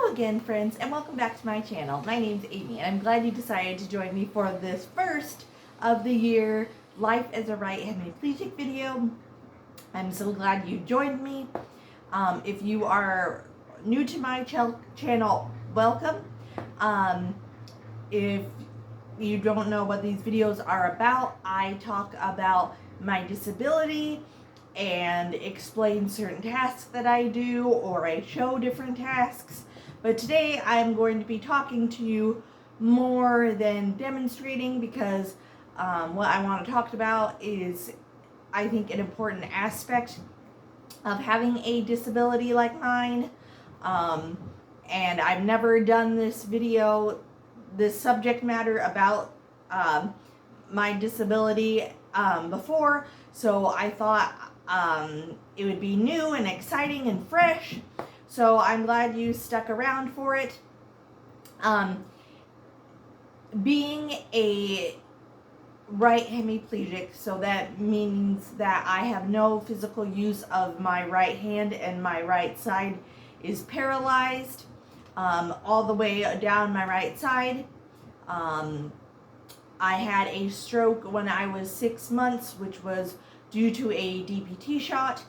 Hello again, friends, and welcome back to my channel. My name's Amy, and I'm glad you decided to join me for this first of the year Life as a Right Hemiplegic video. I'm so glad you joined me. If you are new to my channel, welcome. If you don't know what these videos are about, I talk about my disability and explain certain tasks that I do, or I show different tasks. But today I'm going to be talking to you more than demonstrating, because what I want to talk about is, I think, an important aspect of having a disability like mine. And I've never done this subject matter about my disability before, so I thought it would be new and exciting and fresh. So I'm glad you stuck around for it. Being a right hemiplegic, so that means that I have no physical use of my right hand, and my right side is paralyzed all the way down my right side. I had a stroke when I was 6 months, which was due to a DPT shot.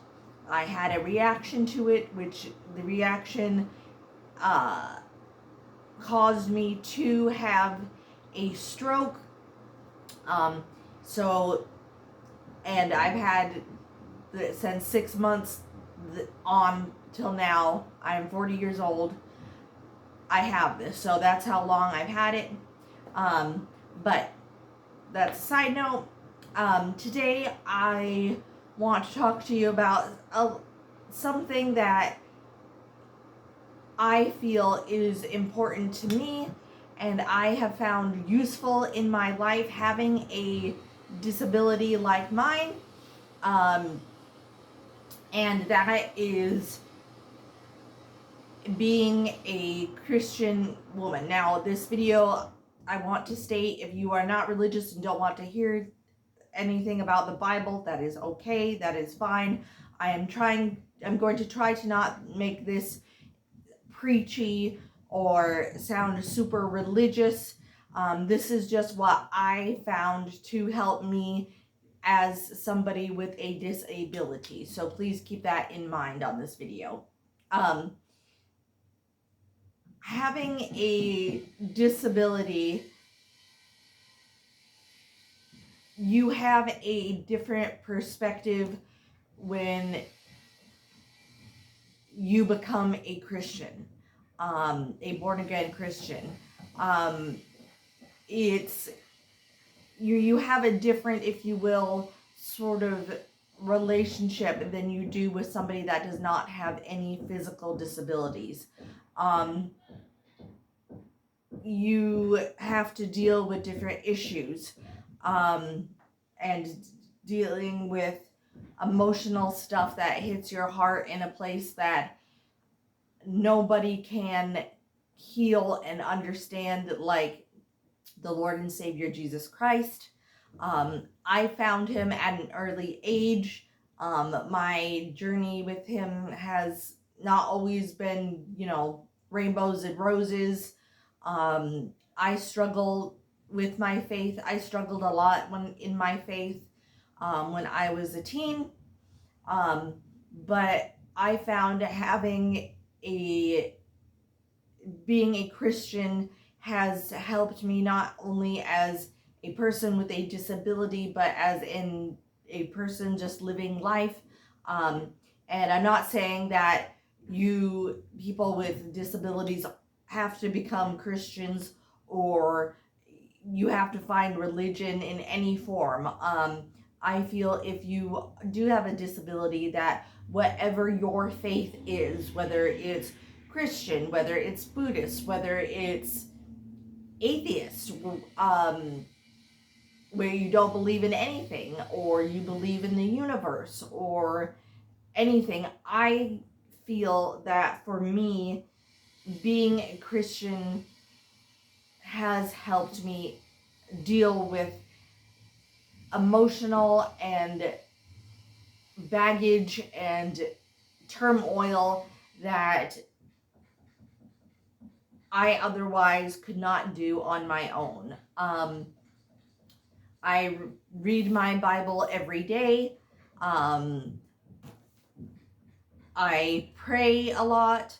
I had a reaction to it, which the reaction caused me to have a stroke. And I've had since 6 months on till now. I'm 40 years old. I have this, so that's how long I've had it. But that's a side note. Today I want to talk to you about something that I feel is important to me, and I have found useful in my life, having a disability like mine. And that is being a Christian woman. Now, this video, I want to state, if you are not religious and don't want to hear anything about the Bible, that is okay, that is fine. I'm going to try to not make this preachy or sound super religious. This is just what I found to help me as somebody with a disability. So please keep that in mind on this video. Having a disability, you have a different perspective when you become a Christian, a born-again Christian. You have a different, if you will, sort of relationship than you do with somebody that does not have any physical disabilities. You have to deal with different issues, and dealing with emotional stuff that hits your heart in a place that nobody can heal and understand, like the Lord and Savior Jesus Christ. I found him at an early age. My journey with him has not always been, rainbows and roses. I struggle with my faith. I struggled a lot in my faith when I was a teen. But I found being a Christian has helped me, not only as a person with a disability, but as in a person just living life. And I'm not saying that people with disabilities have to become Christians, or you have to find religion in any form. I feel if you do have a disability, that whatever your faith is, whether it's Christian, whether it's Buddhist, whether it's atheist, where you don't believe in anything, or you believe in the universe or anything, I feel that for me, being a Christian has helped me deal with emotional and baggage and turmoil that I otherwise could not do on my own. I read my Bible every day. I pray a lot.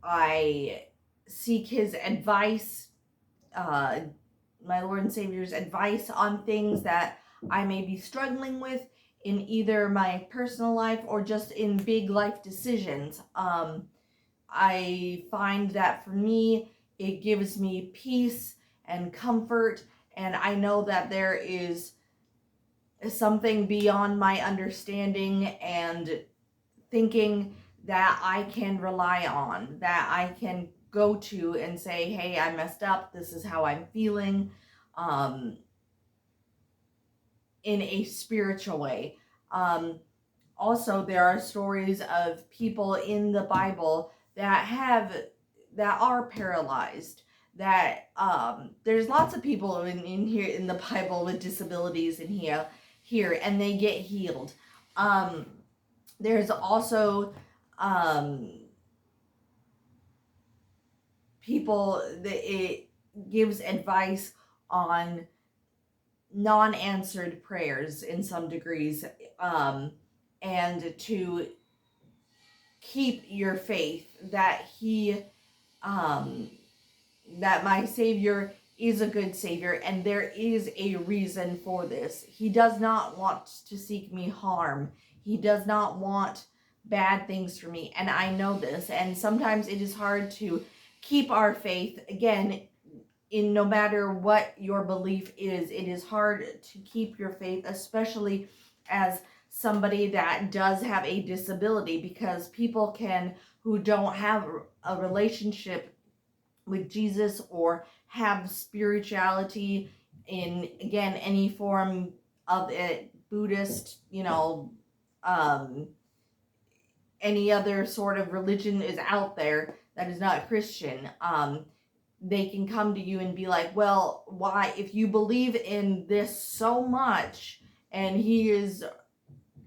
I seek his advice, my Lord and Savior's advice on things that I may be struggling with in either my personal life or just in big life decisions. I find that for me, it gives me peace and comfort, and I know that there is something beyond my understanding and thinking that I can rely on, that I can go to and say, hey, I messed up, this is how I'm feeling, in a spiritual way. Also, there are stories of people in the Bible that are paralyzed. That there's lots of people in here in the Bible with disabilities in here, and they get healed. There's also people that it gives advice on non-answered prayers in some degrees, and to keep your faith that that my Savior is a good Savior, and there is a reason for this. He does not want to seek me harm. He does not want bad things for me, and I know this. And sometimes it is hard to keep our faith. Again, in no matter what your belief is, it is hard to keep your faith, especially as somebody that does have a disability, because people who don't have a relationship with Jesus or have spirituality in, again, any form of it, Buddhist, any other sort of religion is out there that is not Christian. They can come to you and be like, well, why, if you believe in this so much, and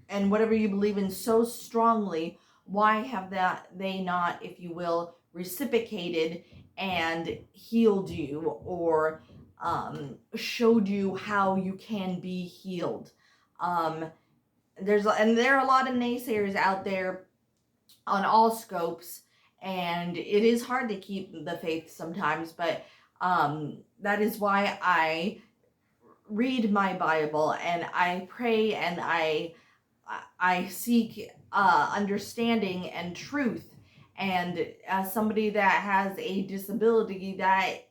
and whatever you believe in so strongly, why have they not, if you will, reciprocated and healed you, or showed you how you can be healed? There are a lot of naysayers out there on all scopes, and it is hard to keep the faith sometimes, but that is why I read my Bible and I pray and I seek understanding and truth. And as somebody that has a disability, that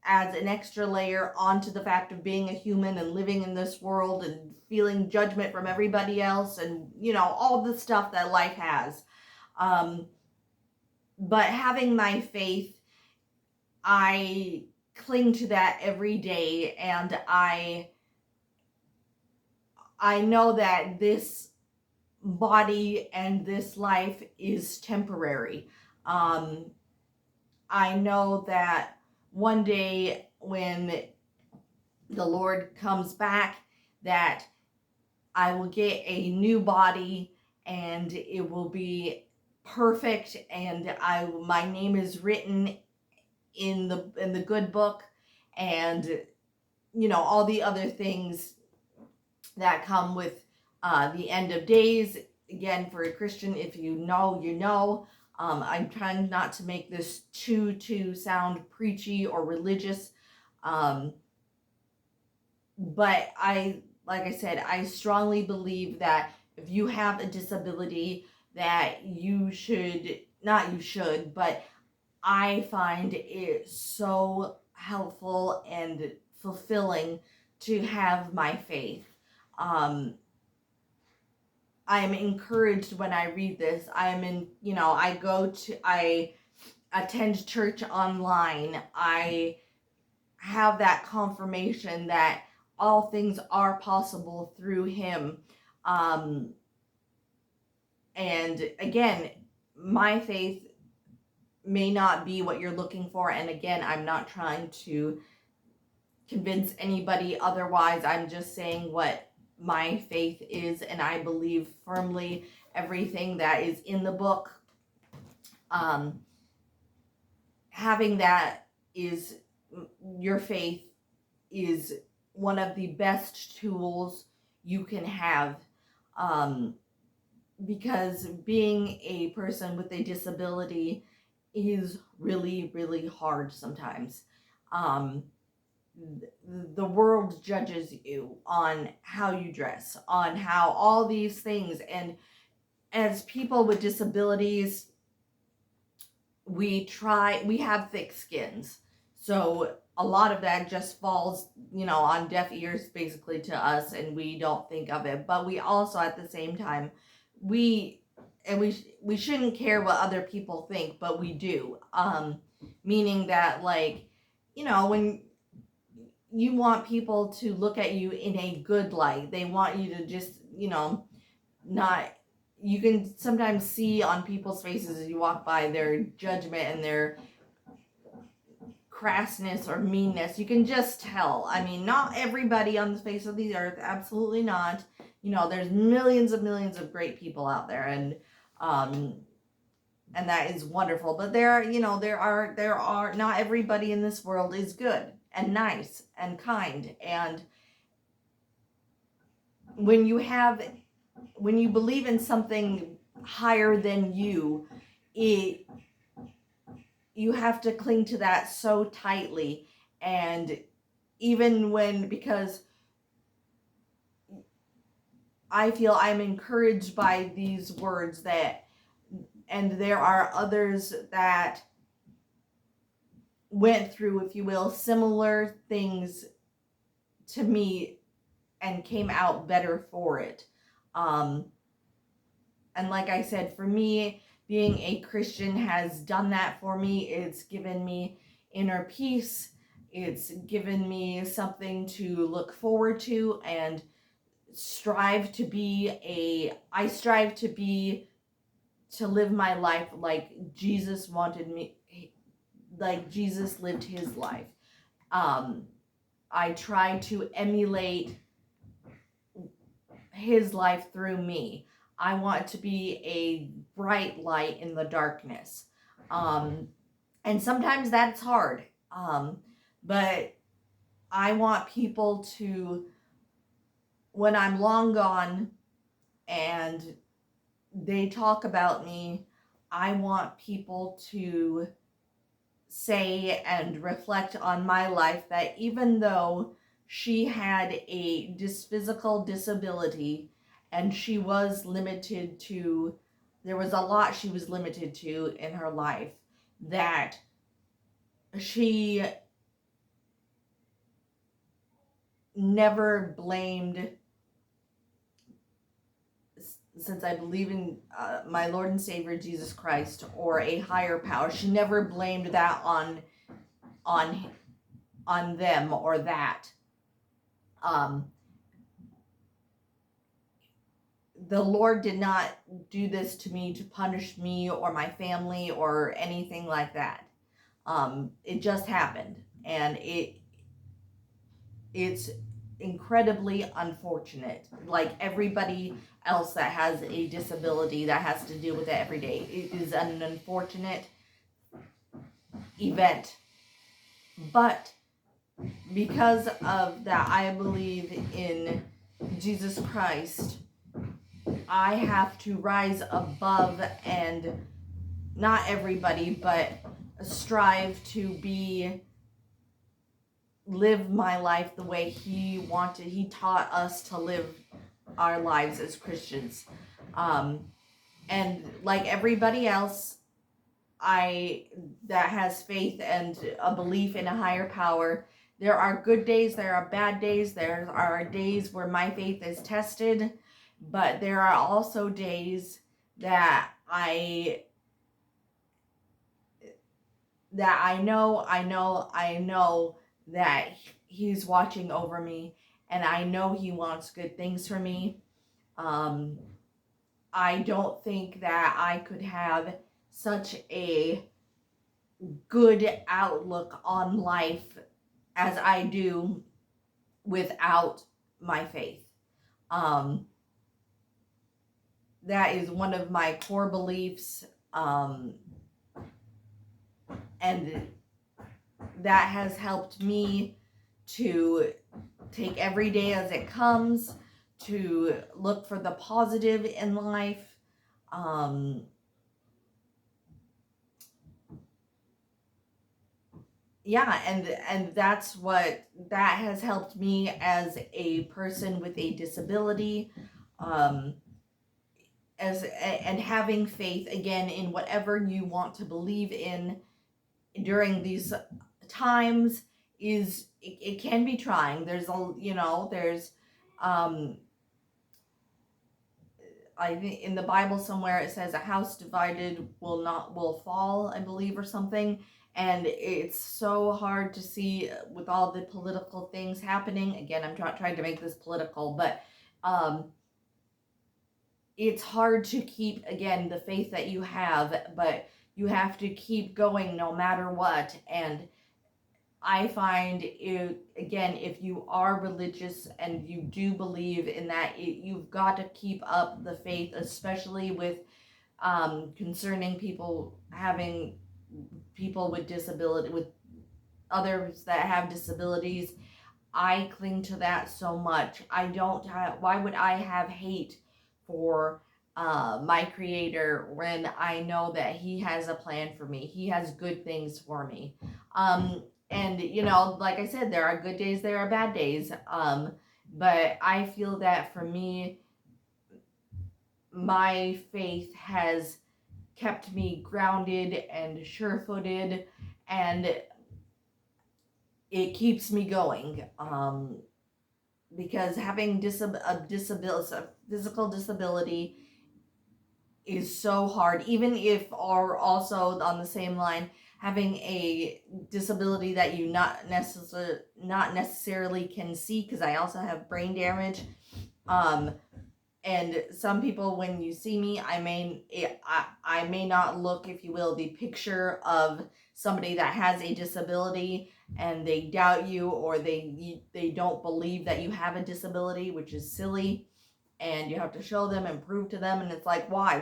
adds an extra layer onto the fact of being a human and living in this world and feeling judgment from everybody else, and all the stuff that life has. But having my faith, I cling to that every day, and I know that this body and this life is temporary. I know that one day when the Lord comes back, that I will get a new body and it will be perfect, and my name is written in the good book, and all the other things that come with the end of days. Again, for a Christian, if you know, you know. I'm trying not to make this too sound preachy or religious, but like I said, I strongly believe that if you have a disability, that but I find it so helpful and fulfilling to have my faith. I am encouraged when I read this. I attend church online. I have that confirmation that all things are possible through him. And again, my faith may not be what you're looking for. And again, I'm not trying to convince anybody otherwise. I'm just saying what my faith is, and I believe firmly everything that is in the book. having that is, your faith is one of the best tools you can have, because being a person with a disability is really, really hard sometimes. The world judges you on how you dress, on how all these things, and as people with disabilities, we have thick skins, so a lot of that just falls, on deaf ears basically to us, and we don't think of it. But we also, at the same time, we shouldn't care what other people think, but we do, meaning that, like, when you want people to look at you in a good light, they want you to just, not, you can sometimes see on people's faces as you walk by their judgment and their crassness or meanness. You can just tell. I mean, not everybody on the face of the earth, absolutely not. There's millions of great people out there, and that is wonderful. But there are not everybody in this world is good and nice and kind. And when you believe in something higher than you, you have to cling to that so tightly. And because I feel I'm encouraged by these words, and there are others that went through, if you will, similar things to me and came out better for it. And like I said, for me, being a Christian has done that for me. It's given me inner peace. It's given me something to look forward to, and I strive to live my life like Jesus wanted me, like Jesus lived his life. I try to emulate his life through me. I want to be a bright light in the darkness. And sometimes that's hard. But I want people to, when I'm long gone and they talk about me, I want people to say and reflect on my life that even though she had a physical disability and she was limited to, there was a lot she was limited to in her life, that she never blamed, since I believe in my Lord and Savior Jesus Christ or a higher power, she never blamed that on them or that. The Lord did not do this to me to punish me or my family or anything like that. It just happened, and it's incredibly unfortunate, like everybody else that has a disability that has to deal with it every day. It is an unfortunate event, but because of that, I believe in Jesus Christ. I have to rise above, and not everybody, but strive to live my life the way he wanted. He taught us to live our lives as Christians. And like everybody else, that has faith and a belief in a higher power, there are good days, there are bad days, there are days where my faith is tested, but there are also days that I know that he's watching over me, and I know he wants good things for me. I don't think that I could have such a good outlook on life as I do without my faith. That is one of my core beliefs. And that has helped me to take every day as it comes, to look for the positive in life. Yeah, and that's what that has helped me as a person with a disability, um, and having faith again in whatever you want to believe in during these times it can be trying. There's there's um I think in the Bible somewhere it says a house divided will fall, I believe, or something. And it's so hard to see with all the political things happening. Again, I'm trying to make this political, but it's hard to keep, again, the faith that you have, but you have to keep going no matter what. And I find it, again, if you are religious and you do believe in that, you've got to keep up the faith, especially with concerning people with disability, with others that have disabilities. I cling to that so much. Why would I have hate for my creator when I know that he has a plan for me? He has good things for me. And like I said, there are good days, there are bad days. But I feel that for me, my faith has kept me grounded and sure-footed, and it keeps me going. Because having a physical disability is so hard. Even if, or also on the same line, having a disability that you not necessarily can see, because I also have brain damage. And some people, when you see me, I may not look, if you will, the picture of somebody that has a disability, and they doubt you, or they don't believe that you have a disability, which is silly. And you have to show them and prove to them, and it's like, why,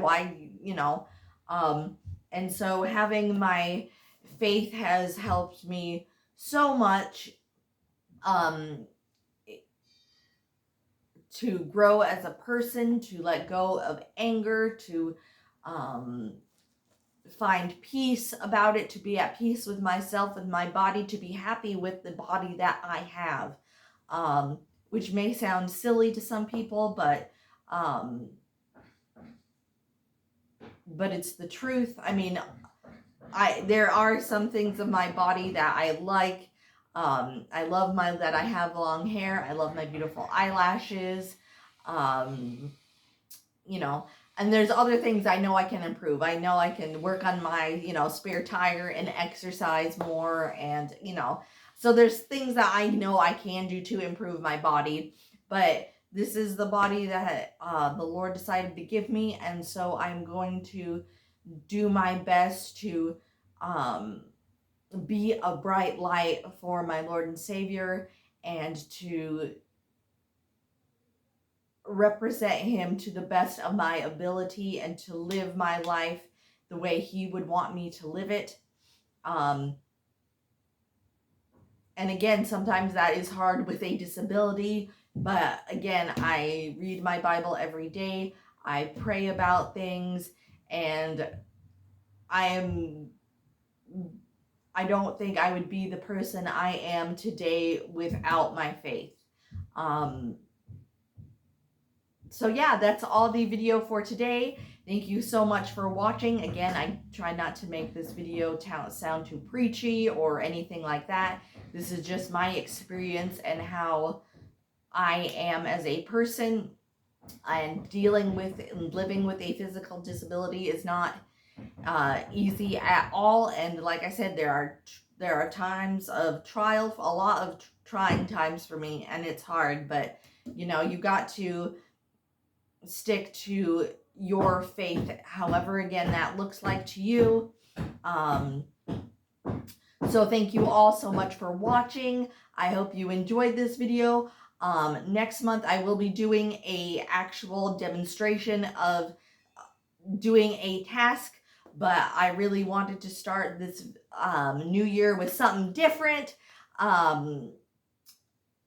and so having my faith has helped me so much, to grow as a person, to let go of anger, to find peace about it, to be at peace with myself and my body, to be happy with the body that I have, which may sound silly to some people, but it's the truth. I mean, there are some things of my body that I like. I love that I have long hair. I love my beautiful eyelashes. And there's other things I know I can improve. I know I can work on my, spare tire and exercise more. And, so there's things that I know I can do to improve my body. But this is the body that the Lord decided to give me. And so I'm going to do my best to be a bright light for my Lord and Savior, and to represent him to the best of my ability, and to live my life the way he would want me to live it. And again, sometimes that is hard with a disability, but again, I read my Bible every day. I pray about things, and I don't think I would be the person I am today without my faith. So yeah, that's all the video for today. Thank you so much for watching. Again, I try not to make this video sound too preachy or anything like that. This is just my experience and how I am as a person. And dealing with and living with a physical disability is not easy at all. And like I said, there are times of trial, a lot of trying times for me, and it's hard. But you got to stick to your faith, however, again, that looks like to you. So thank you all so much for watching. I hope you enjoyed this video. Next month I will be doing a actual demonstration of doing a task but I really wanted to start this new year with something different.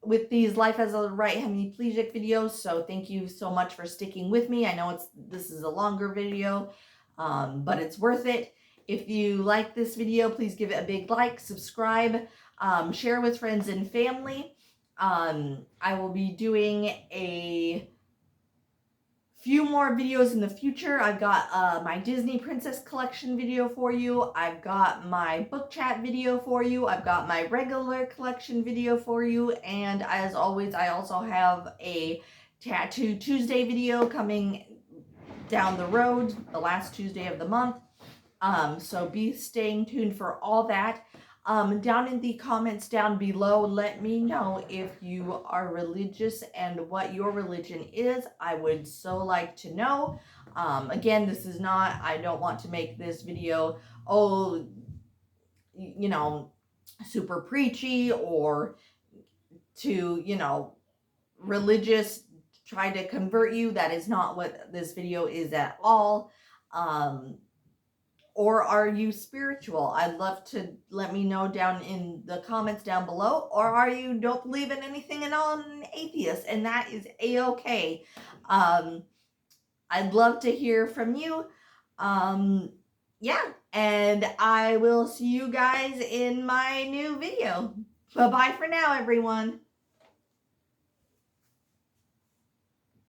With these Life as a Right Hemiplegic videos. So thank you so much for sticking with me. I know this is a longer video, but it's worth it. If you like this video, please give it a big like, subscribe, share with friends and family. I will be doing a few more videos in the future. I've got my Disney Princess Collection video for you. I've got my book chat video for you. I've got my regular collection video for you. And as always, I also have a Tattoo Tuesday video coming down the road, the last Tuesday of the month. So be staying tuned for all that. Down in the comments down below, let me know if you are religious and what your religion is. I would so like to know. Again, this is not, I don't want to make this video, oh, you know, super preachy or to, you know, religious, try to convert you. That is not what this video is at all. Or are you spiritual? I'd love to let me know down in the comments down below. Or are you don't believe in anything at all and an atheist? And that is a-okay. I'd love to hear from you. Yeah. And I will see you guys in my new video. Bye-bye for now, everyone.